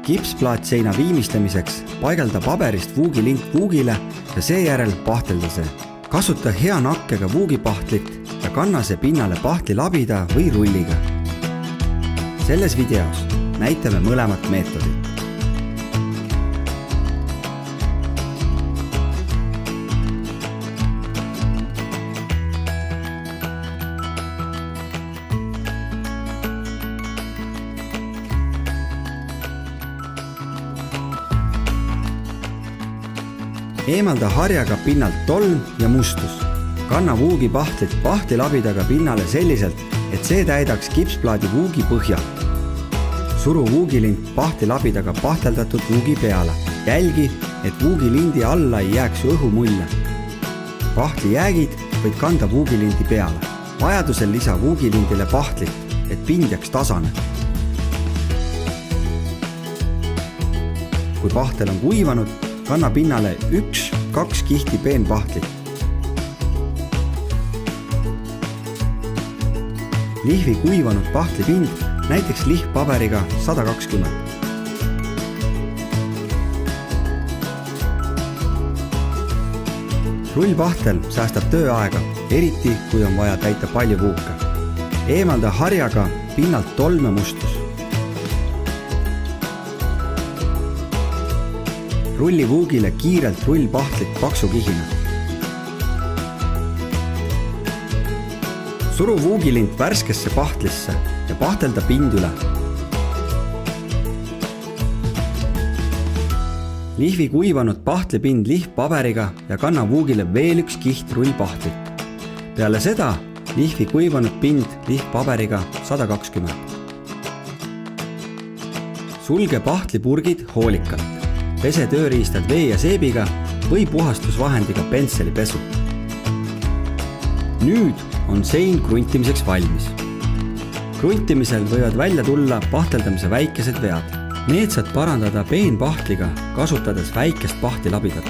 Kipsplaat seina viimistlemiseks paigalda paberist vuugilint vuugile ja seejärel pahtelda see. Kasuta hea nakkega vuugipahtlit ja kanna see pinnale pahtlilabida või rulliga. Selles videos näitame mõlemat meetodit. Eemalda harjaga pinnalt tolm ja mustus. Kanna vuugipahtlit pahtilabidaga pinnale selliselt, et see täidaks kipsplaadi vuugi põhja. Suru vuugilint pahtilabidaga pahteldatud vuugi peale. Jälgi, et vuugilindi alla ei jääks õhumulle. Pahtlijäägid võid kanda vuugilindi peale. Vajadusel lisa vuugilindile pahtlit, et pind jääks tasane. Kui pahtel on kuivanud, kanna pinnale 1-2 kihti peenpahtlit. Lihvi kuivanud pahtlipind, näiteks lihppaberiga 120. Rullpahtel säästab tööaega, eriti kui on vaja täita palju vuuka. Eemalda harjaga pinnalt tolm ja mustus. Rulli vuugile kiirelt rullpahtlit paksu kihina. Suru vuugilint värskesse pahtlisse ja pahtelda pind üle. Lihvi kuivanud pahtlipind lihppaberiga ja kanna vuugile veel 1 kiht rullpahtlit. Peale seda lihvi kuivanud pind lihppaberiga 120. Sulge pahtlipurgid hoolikalt. Pese tööriistad vee ja seebiga või puhastusvahendiga pentselipesu. Nüüd on sein kruntimiseks valmis. Kruntimisel võivad välja tulla pahteldamise väikesed vead. Need saad parandada peenpahtliga, kasutades väikest pahtilabidat.